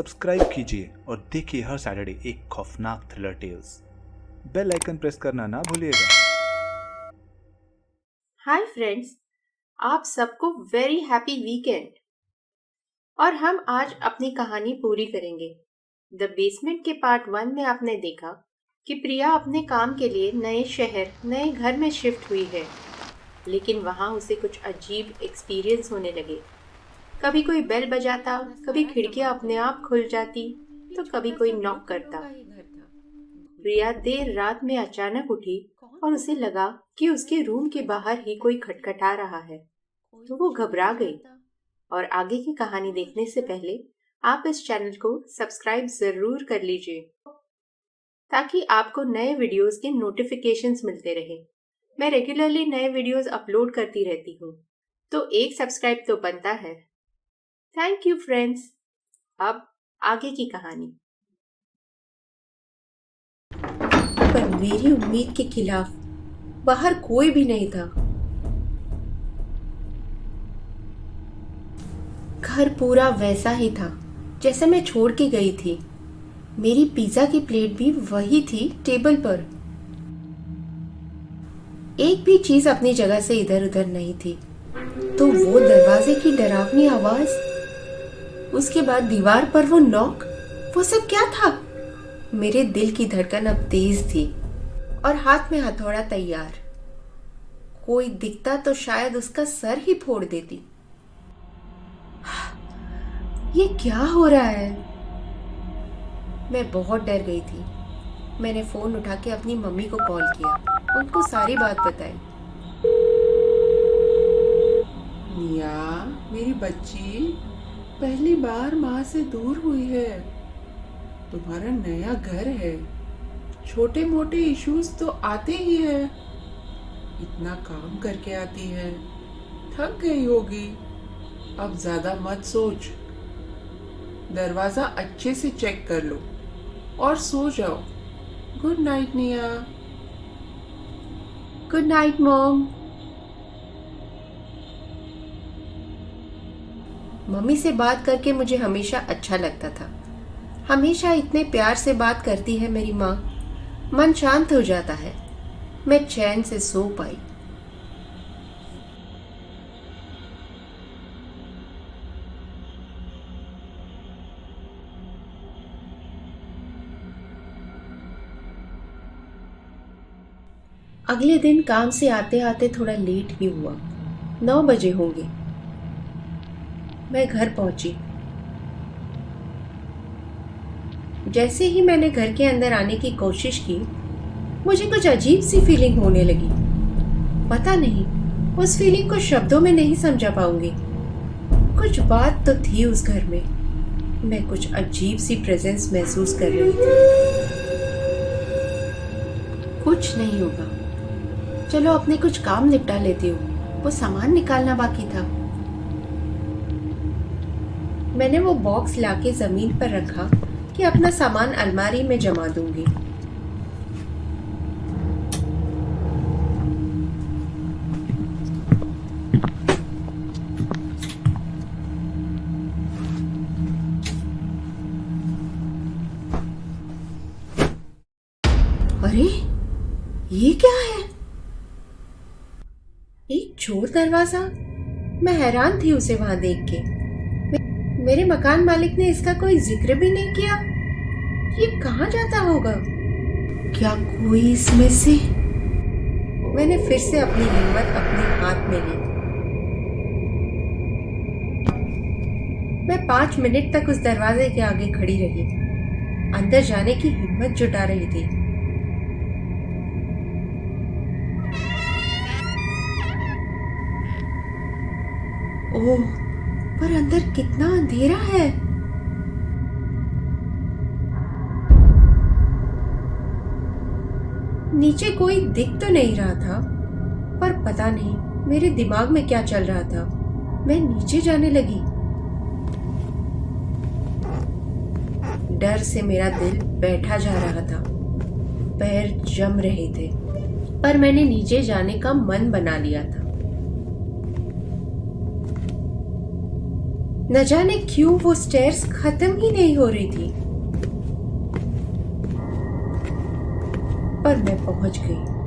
Subscribe कीजिए और देखिए हर सैटरडे एक खौफनाक thriller tales. Bell icon press करना ना भूलिएगा। हाय फ्रेंड्स, आप सबको वेरी हैप्पी वीकेंड। और हम आज अपनी कहानी पूरी करेंगे। द बेसमेंट के पार्ट 1 में आपने देखा कि प्रिया अपने काम के लिए नए शहर नए घर में शिफ्ट हुई है, लेकिन वहाँ उसे कुछ अजीब एक्सपीरियंस होने लगे। कभी कोई बेल बजाता, कभी खिड़कियाँ अपने आप खुल जाती, तो कभी कोई नॉक करता। प्रिया देर रात में अचानक उठी और उसे लगा कि उसके रूम के बाहर ही कोई खटखटा रहा है, तो वो घबरा गई। और आगे की कहानी देखने से पहले आप इस चैनल को सब्सक्राइब जरूर कर लीजिए ताकि आपको नए वीडियोस के नोटिफिकेशंस मिलते रहे। मैं रेगुलरली नए वीडियोस अपलोड करती रहती हूँ, तो एक सब्सक्राइब तो बनता है। Thank you friends. अब आगे की कहानी। पर मेरी उम्मीद के खिलाफ बाहर कोई भी नहीं था। घर पूरा वैसा ही था जैसे मैं छोड़ के गई थी। मेरी पिज्जा की प्लेट भी वही थी टेबल पर। एक भी चीज अपनी जगह से इधर उधर नहीं थी। तो वो दरवाजे की डरावनी आवाज, उसके बाद दीवार पर वो नॉक, वो सब क्या था? मेरे दिल की धड़कन अब तेज थी और हाथ में हथौड़ा तैयार। कोई दिखता तो शायद उसका सर ही फोड़ देती। ये क्या हो रहा है? मैं बहुत डर गई थी। मैंने फोन उठा के अपनी मम्मी को कॉल किया, उनको सारी बात बताई। निया, मेरी बच्ची पहली बार माँ से दूर हुई है। तुम्हारा नया घर है, छोटे मोटे इश्यूज तो आते ही हैं। इतना काम करके आती है, थक गई होगी। अब ज्यादा मत सोच। दरवाजा अच्छे से चेक कर लो और सो जाओ। गुड नाइट निया। Good night mom. मम्मी से बात करके मुझे हमेशा अच्छा लगता था। हमेशा इतने प्यार से बात करती है मेरी माँ। मन शांत हो जाता है। मैं चैन से सो पाई। अगले दिन काम से आते आते थोड़ा लेट ही हुआ। 9 बजे होंगे। मैं घर पहुंची। जैसे ही मैंने घर के अंदर आने की कोशिश की, मुझे कुछ अजीब सी फीलिंग होने लगी। पता नहीं, उस फीलिंग को शब्दों में नहीं समझा पाऊंगी। कुछ बात तो थी उस घर में। मैं कुछ अजीब सी प्रेजेंस महसूस कर रही थी। कुछ नहीं होगा, चलो अपने कुछ काम निपटा लेती हूँ। वो सामान निकालना बाकी था। मैंने वो बॉक्स लाके जमीन पर रखा कि अपना सामान अलमारी में जमा दूंगी। अरे, ये क्या है? एक चोर दरवाजा। मैं हैरान थी उसे वहां देख के। मेरे मकान मालिक ने इसका कोई जिक्र भी नहीं किया। ये कहाँ जाता होगा? क्या कोई इसमें से? मैंने फिर से अपनी हिम्मत अपने हाथ में ली। मैं 5 मिनट तक उस दरवाजे के आगे खड़ी रही, अंदर जाने की हिम्मत जुटा रही थी। ओह, पर अंदर कितना अंधेरा है। नीचे कोई दिख तो नहीं रहा था, पर पता नहीं मेरे दिमाग में क्या चल रहा था। मैं नीचे जाने लगी। डर से मेरा दिल बैठा जा रहा था, पैर जम रहे थे, पर मैंने नीचे जाने का मन बना लिया था। न जाने क्यों वो स्टेयर्स खत्म ही नहीं हो रही थी, पर मैं पहुंच गई।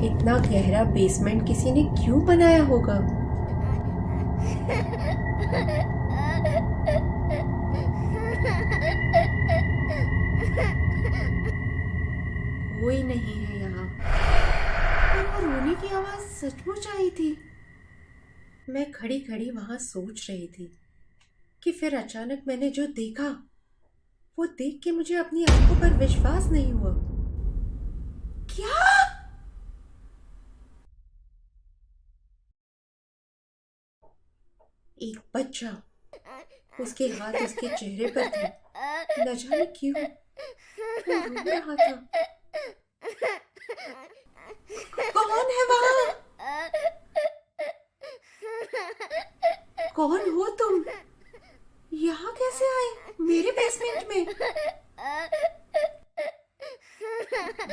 इतना गहरा बेसमेंट किसी ने क्यों बनाया होगा? कोई नहीं है यहाँ, पर वो रोने की आवाज सचमुच आई थी। मैं खड़ी खड़ी वहां सोच रही थी कि फिर अचानक मैंने जो देखा, वो देख के मुझे अपनी आंखों पर विश्वास नहीं हुआ। क्या? एक बच्चा, उसके हाथ उसके चेहरे पर थे। न जाने क्यों वो रो रहा था। कौन है वहां? कौन हो तुम? यहाँ कैसे आए मेरे बेसमेंट में?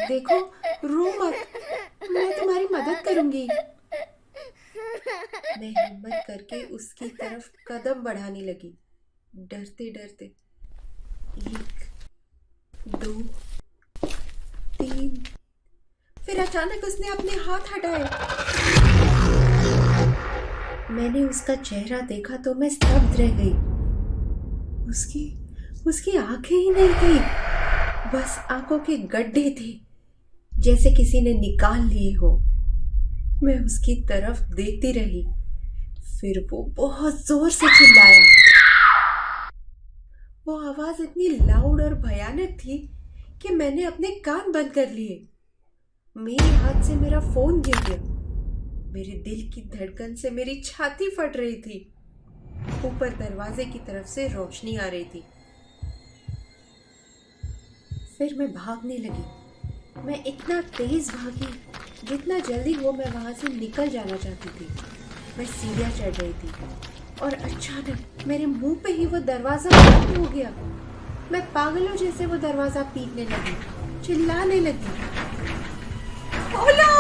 देखो, रो मत, मैं तुम्हारी मदद करूंगी। मैं हिम्मत करके उसकी तरफ कदम बढ़ाने लगी, डरते डरते। 1, 2, 3। फिर अचानक उसने अपने हाथ हटाए। मैंने उसका चेहरा देखा तो मैं स्तब्ध रह गई। उसकी आंखें ही नहीं थी, बस आंखों के गड्ढे थे, जैसे किसी ने निकाल लिए हो। मैं उसकी तरफ देखती रही। फिर वो बहुत जोर से चिल्लाया। वो आवाज इतनी लाउड और भयानक थी कि मैंने अपने कान बंद कर लिए। मेरे हाथ से मेरा फोन गिर गया। मेरे दिल की धड़कन से मेरी छाती फट रही थी। ऊपर दरवाजे की तरफ से रोशनी आ रही थी। फिर मैं भागने लगी। मैं इतना तेज भागी जितना जल्दी हो मैं वहां से निकल जाना चाहती थी। मैं सीढ़ियां चढ़ रही थी और अचानक मेरे मुंह पे ही वो दरवाजा बंद हो गया। मैं पागलों जैसे वो दरवाजा पीटने लगी, चिल्लाने लगी, खोलो,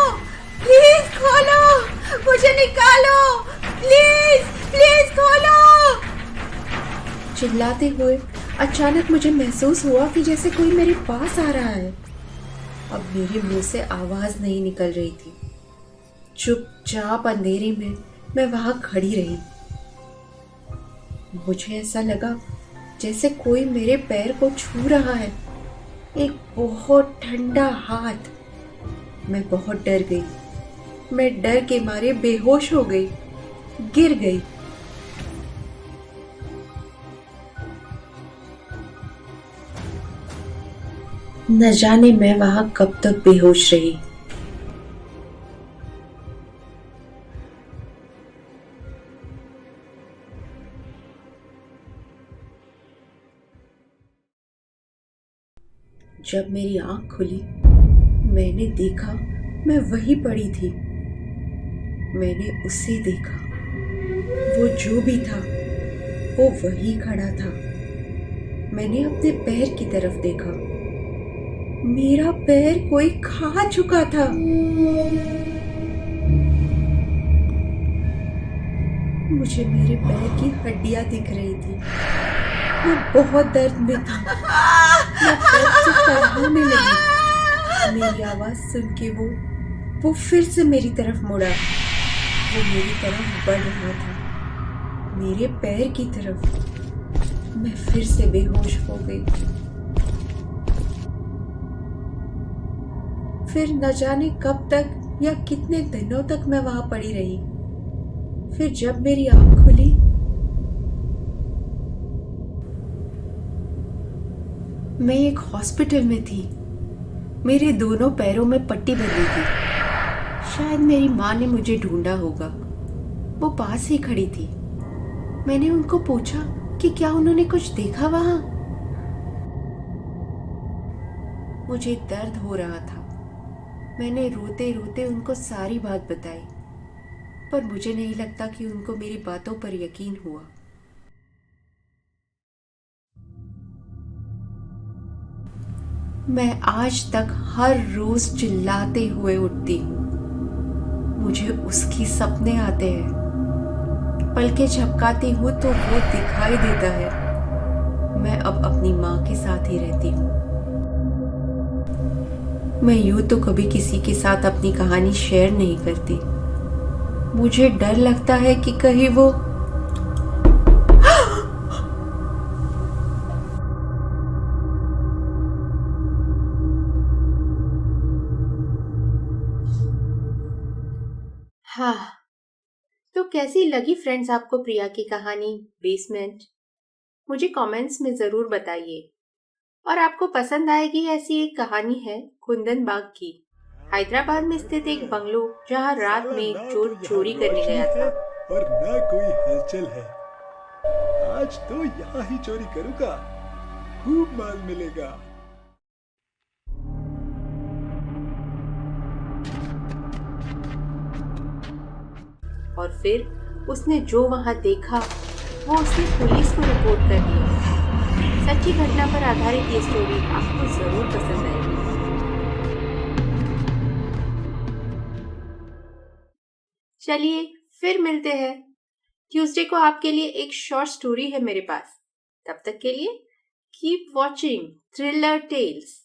प्लीज खोलो, मुझे निकालो, प्लीज प्लीज खोलो। चिल्लाते हुए अचानक मुझे महसूस हुआ कि जैसे कोई मेरे पास आ रहा है। अब मेरे मुंह से आवाज नहीं निकल रही थी। चुपचाप अंधेरे में मैं वहां खड़ी रही। मुझे ऐसा लगा जैसे कोई मेरे पैर को छू रहा है, एक बहुत ठंडा हाथ। मैं बहुत डर गई। मैं डर के मारे बेहोश हो गई, गिर गई। न जाने मैं वहां कब तक बेहोश रही। जब मेरी आंख खुली, मैंने देखा मैं वहीं पड़ी थी। मैंने उसे देखा। वो जो भी था, वो वहीं खड़ा था। मैंने अपने पैर की तरफ देखा। मेरा पैर कोई खा चुका था। मुझे मेरे पैर की हड्डियां दिख रही थी। वो बहुत दर्द में था। मैं दर्द से कराहने लगी। मेरी आवाज सुन के वो फिर से मेरी तरफ मुड़ा। वो मेरी तरफ बढ़ रहा था, मेरे पैर की तरफ। मैं फिर से बेहोश हो गई। फिर न जाने कब तक या कितने दिनों तक मैं वहां पड़ी रही। फिर जब मेरी आंख खुली, मैं एक हॉस्पिटल में थी। मेरे दोनों पैरों में पट्टी बंधी थी। शायद मेरी माँ ने मुझे ढूंढा होगा। वो पास ही खड़ी थी। मैंने उनको पूछा कि क्या उन्होंने कुछ देखा वहां। मुझे दर्द हो रहा था। मैंने रोते रोते उनको सारी बात बताई, पर मुझे नहीं लगता कि उनको मेरी बातों पर यकीन हुआ। मैं आज तक हर रोज चिल्लाते हुए उठती हूँ। मुझे उसकी सपने आते हैं। पलकें झपकाती हूँ तो वो दिखाई देता है। मैं अब अपनी माँ के साथ ही रहती हूँ। मैं यूं तो कभी किसी के साथ अपनी कहानी शेयर नहीं करती। मुझे डर लगता है कि कहीं वो हाँ। तो कैसी लगी फ्रेंड्स आपको प्रिया की कहानी बेसमेंट? मुझे कमेंट्स में ज़रूर बताइए। और आपको पसंद आएगी ऐसी एक कहानी है कुंदन बाग की। हैदराबाद में स्थित एक बंगलो जहाँ रात में एक चोर चोरी करने गया था। और ना कोई हलचल है। आज तो यहाँ ही चोरी करूंगा, खूब माल मिलेगा। और फिर उसने जो वहां देखा वो उसने पुलिस को रिपोर्ट कर दिया। सच्ची घटना पर आधारित ये स्टोरी आपको जरूर पसंद आएगी। चलिए फिर मिलते हैं। ट्यूसडे को आपके लिए एक शॉर्ट स्टोरी है मेरे पास। तब तक के लिए कीप वॉचिंग थ्रिलर टेल्स।